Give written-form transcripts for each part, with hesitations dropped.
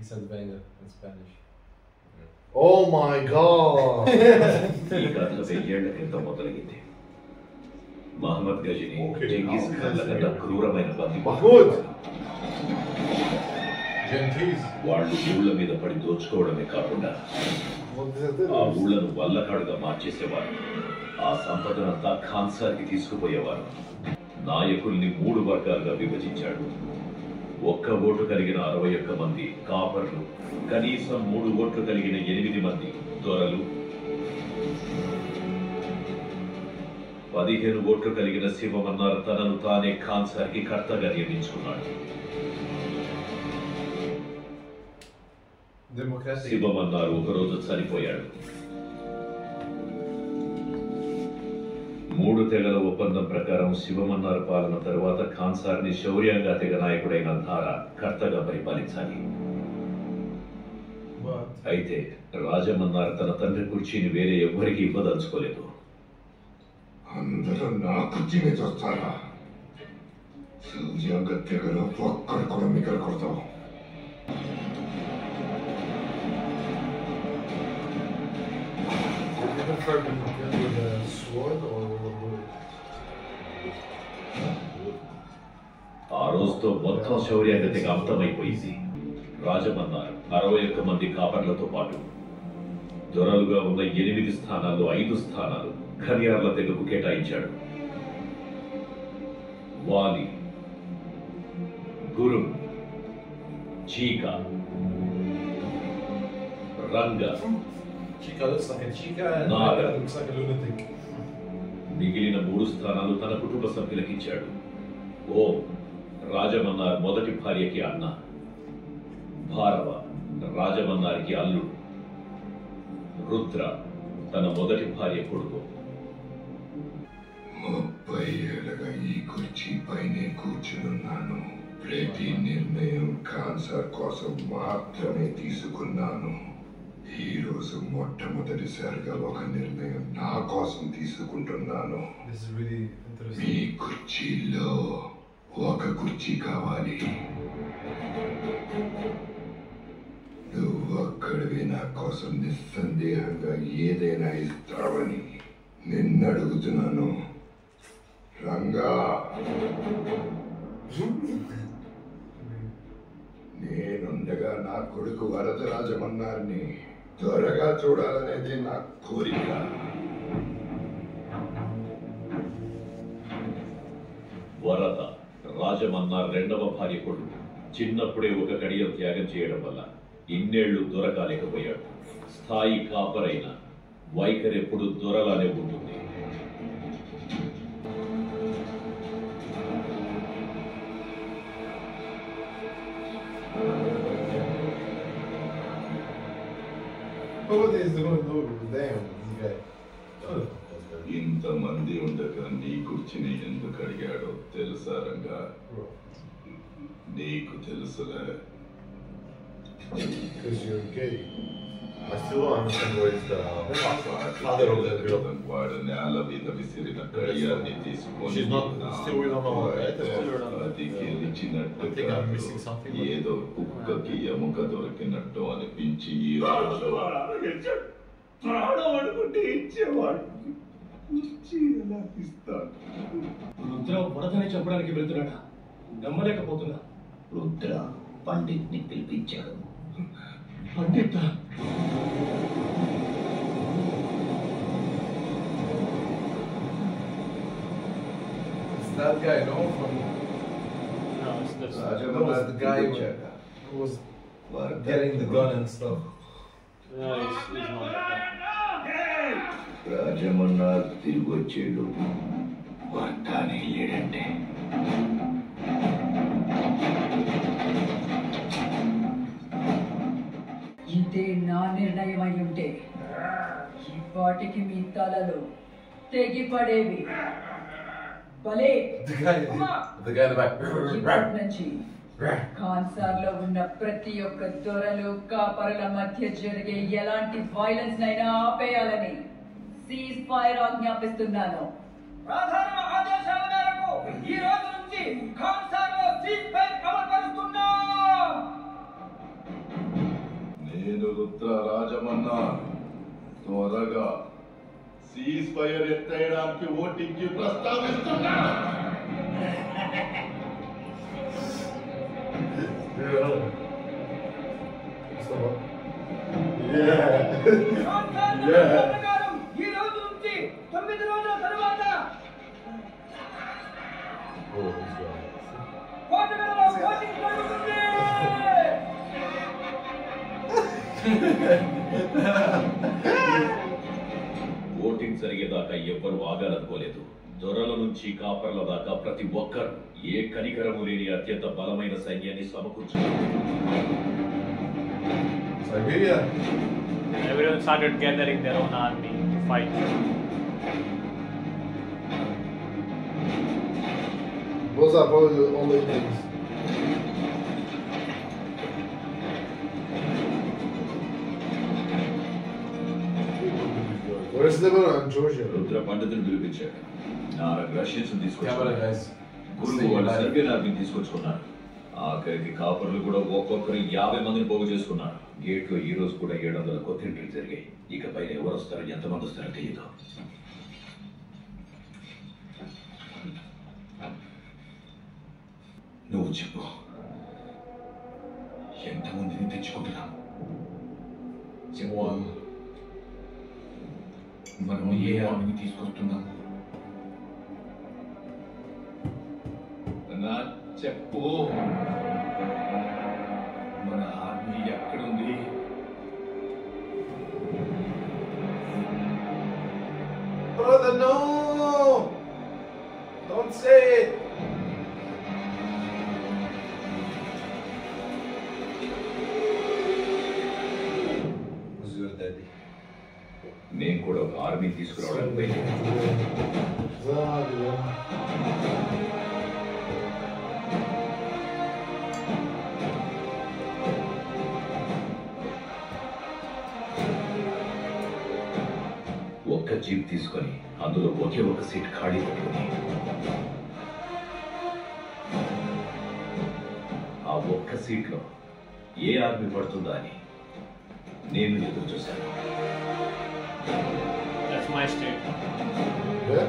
said banger in Spanish. Oh my god! ఈ కథ 1000 ఏళ్ల క్రితం మొదలైంది. మహమ్మద్ గజని జంగీస్ ఖాన్ల కన్నా క్రూరమైన బంది వాళ్ళు ఊళ్ళ మీద పడి దోచుకోవడమే కాకుండా ఆ ఊళ్ళను వల్లకాడుగా మార్చేసేవారు. ఆ సంపదనంతా ఖాన్సార్కి తీసుకుపోయేవారు. నాయకుల్ని 3 వర్గాలుగా విభజించాడు. ఒక్క ఓటు కలిగిన 61 మంది కాపర్లు, కనీసం 3 ఓట్లు కలిగిన 8 మంది దొరలు, 15 ఓట్లు కలిగిన శివమన్నార్ తనను తానే ఖాన్సార్కి కర్తగా నియమించుకున్నాడు. శివమన్నార్ ఒకరోజు చనిపోయాడు. 3 తెగల ఒప్పందం ప్రకారం శివమన్నార్ పాలన తరువాత ఖాన్సార్ని శౌర్యంగా తెగ నాయకుడైన ధార కర్తగా పరిపాలించాలి. అయితే రాజమన్నార్ తన తండ్రి కుర్చీని వేరే ఎవ్వరికి ఇవ్వదలుచుకోలేదు. అందరూ నా కుర్చీని చూస్తారా? శౌర్యంగా తెగలో ఒక్కడు కూడా మిగలకూడదు. ఆ రోజుతో మొత్తం శౌర్యాగతికి అంతమైపోయింది. రాజమన్నార్ 61 మంది కాపర్లతో పాటు దొరలుగా ఉన్న 8 స్థానాల్లో 5 స్థానాలు ఖనియార్ల తెగకు కేటాయించాడు. వాలి, గురు, చీకా, రంగ, మిగిలిన 3 స్థానాలు తన కుటుంబ సభ్యులకు ఇచ్చాడు. ఓం రాజమన్నార్ మొదటి భార్యకి అన్న, భారవ రాజమన్నార్కి అల్లుడు, రుద్ర తన మొదటి భార్య కొడుకు. 30 ఏళ్ళగా ఈ కుర్చీ పైనే కూర్చున్నాను. ప్రతి నిర్ణయం ఖాన్సార్ కోసం మాత్రమే తీసుకున్నాను. ఈ రోజు మొట్టమొదటిసారిగా ఒక నిర్ణయం నా కోసం తీసుకుంటున్నాను. మీ కుర్చీలో ఒక కుర్చీ కావాలి. నువ్వొక్కడివి నా కోసం నిస్సందేహంగా ఏదైనా ఇస్తావని నిన్ను అడుగుతున్నాను. రంగా, నేనుండగా నా కొడుకు వరదరాజమన్నార్ని త్వరగా చూడాలనేది నా కోరిక. వరద రాజమన్నార్ 2వ భార్య కొడుకు. చిన్నప్పుడే ఒక కడియం త్యాగం చేయడం వల్ల ఇన్నేళ్లు దొరకాలేకపోయాడు. స్థాయి కాపరైన వైఖరి ఎప్పుడు దొరలానే ఉంటుంది. ఇంతమంది ఉండగా నీ కుర్చీని ఎందుకు అడిగాడో తెలుసా రంగా? నీకు తెలుసులే. Because you're gay. I still don't understand where it's the father of that girl. She's not still we don't know, right? I think I'm missing something. ఏదో కుక్కకి ఎముక దొరికినట్టు అనిపించి ప్రాణం అనుకుంటే ఇచ్చేవాడు. రుద్ర వరదని చెప్పడానికి వెళ్తున్నాడా? నమ్మలేకపోతున్నా. రుద్ర పండిత్ ని పిలిపించాడు. పండిత that guy, no? From No, it's this. that was the guy who was getting the gun and stuff. No, he's not that guy. Rajamannar తిరిగి వచ్చేడు. వర్తానే లేడంటే ఇదే నా నిర్ణయం అయి ఉంటే ఇప్పటికి మీ తలలు తెగిపడేవి. భలే The guy in the back. ఇప్పటి నుంచి ఖాన్సార్ లో ఉన్న ప్రతి ఒక్క దొరలు కాపరుల మధ్య జరిగే ఎలాంటి వైలెన్స్ నైనా ఆపేయాలని సీజ్ ఫైర్ ఆజ్ఞాపిస్తున్నాను. ప్రధాన ఆదేశాల మేరకు ఈ రోజు నుంచి ఖాన్సార్ లో సీజ్ ఫైర్ అమలు పరుస్తున్నాం. నేను రుద్ర రాజమన్నా త్వరగా సీజ్ ఫైర్ ఎత్తేయడానికి ఓటింగ్కి ప్రస్తావిస్తున్నా. ప్రకారం ఈ రోజు నుంచి 9 రోజుల తర్వాత కోటగలలో ఓటింగ్ జరుగుతుంది. ఓటింగ్ జరిగేదాకా ఎవ్వరూ ఆగాలనుకోలేదు. దొరల నుంచి కాపర్ల దాకా ప్రతి ఒక్కరు ఏ కనికరము లేని అత్యంత బలమైన సైన్యాన్ని సమకూర్చున్నారు. Everyone started gathering their own army to fight. Those are probably the only things. Where's Lebanon and Georgia? Rudra పండితుని పిలిపించాడు. రష్యన్స్ Camera తీసుకొచ్చారు. guys. గురువు వాళ్ళు సర్బియన్ ఆర్మీని తీసుకొచ్చుకున్నారు. ఆఖరికి కాపర్లు కూడా ఒక్కొక్కరు 50 మందిని పోగు చేసుకున్నారు. గేట్లో ఈ రోజు కూడా 700 కొత్త ఎంట్రీలు జరిగాయి. ఇకపై ఎవరు వస్తారో ఎంతమంది వస్తారో తెలియదు. నువ్వు చెప్పు, ఎంతమందిని తెచ్చుకుంటున్నావు? One. మనం ఏ ఆర్మీని తీసుకొస్తున్నాం? నా చెప్పు, మన ఆర్మీ ఎక్కడుంది? Brother, no! Don't say it! Who's your daddy? నేను కూడా ఒక ఆర్మీ తీసుకురావడానికి బయలుదేరాను. ఒక్క జీప్ తీసుకొని అందులో ఒకే ఒక సీట్ ఖాళీ పెట్టుకుని ఆ ఒక్క సీట్లో ఏ ఆర్మీ పడుతుందా అని నేను ఎదురు చూశాను. That's my state. Yeah?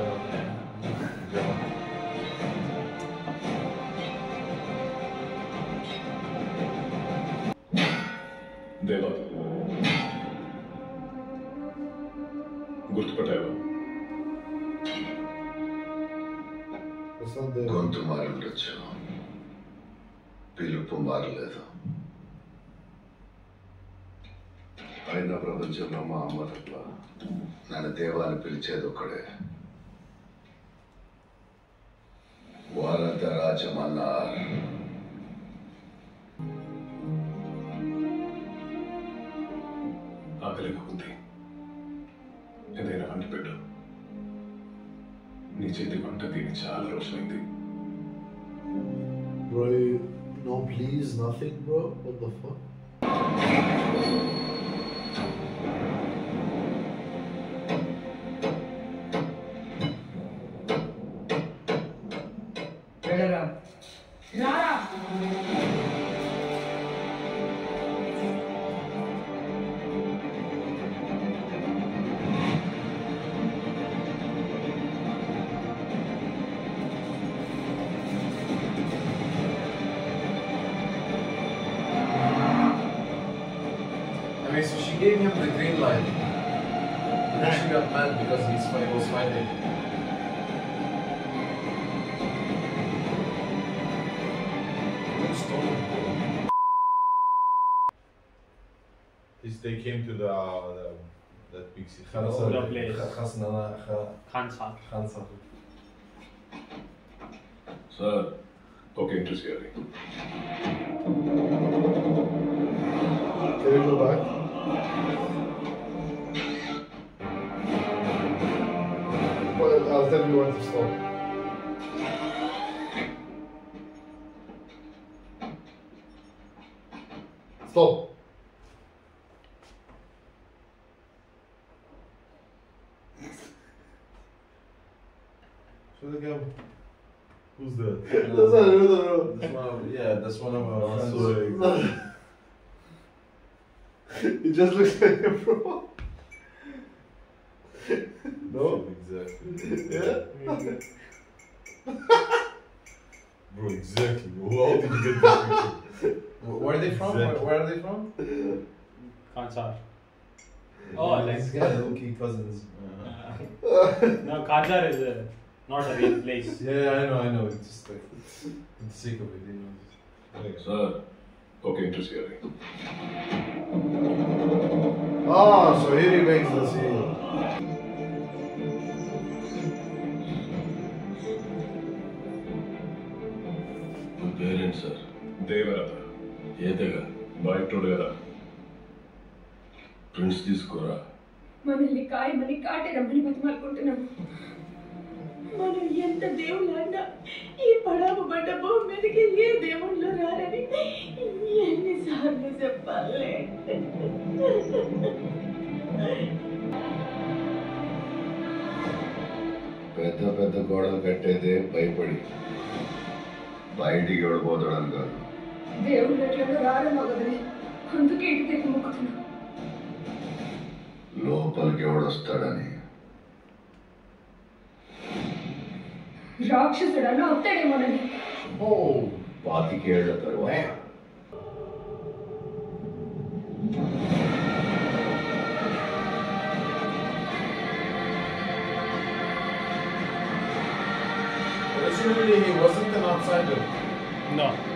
దేవా, గుర్తుపట్టావా? What's not there? గొంతు మారుండొచ్చు, పిలుపు మారలేదు. అయినా ప్రపంచంలో మా అమ్మ తప్ప నన్ను దేవాన్ని పిలిచేది ఒక్కడే. వరదరాజమన్నారు. ఆకలిగా ఉంది, ఏదైనా వండి పెట్టు. నీ చేతి వంట తిని చాలా రోజులైంది. Bro, no please, nothing bro? What the fuck? వెళ్ళరా రారా. I mean, so she gave him the green light. And then she got mad because he was fighting. They came to that big city. The place. Khansa. Khansa. Sir, okay, interest గారి Can we go back? Well, I'll tell you when to stop. Stop. Show the camera. Who's that? That's not another. That's one of, yeah, that's one of our friends. He It just looks like a bro. No? Exactly. Yeah? Bro, exactly. How did you get this picture? Where are they from? Exactly. Where are they from? Kansar. Oh, These like guys low-key cousins. no, Kansar is not a real place. Yeah, I know. It's just like, for the sake of it, you know. Just, Sir, okay, interest here. Ah, so here he makes the seal. మీ పేరేంటి sir Devaratha ఏ తెగ బయటోడు కదా prince తీసుకోరా మనల్ని కాయమని కాటేరమ్మని బతిమాలుకుంటున్నాము. మనం ఎంత దేవుళ్ళన్నా ఈ పడాపు పడ్డ భూమి మీదకి ఏ దేవుళ్ళు రారని ఎన్నిసార్లు చెప్పాలి. పెద్ద పెద్ద గోడలు కట్టేదే భయపడి బయటికి ఎవడిపోతాడని కాదు దేవుళ్ళు ఎట్లా రారని ఒకదని అందుకే ఇంటి తిరిగి మొక్కుతున్నాం. లోపలికి ఎవడొస్తాడని రాక్షసుడన్నా వస్తాడేమోనని. oh, 25 ఏళ్ల తరువాత man. Originally, he wasn't an outsider. No.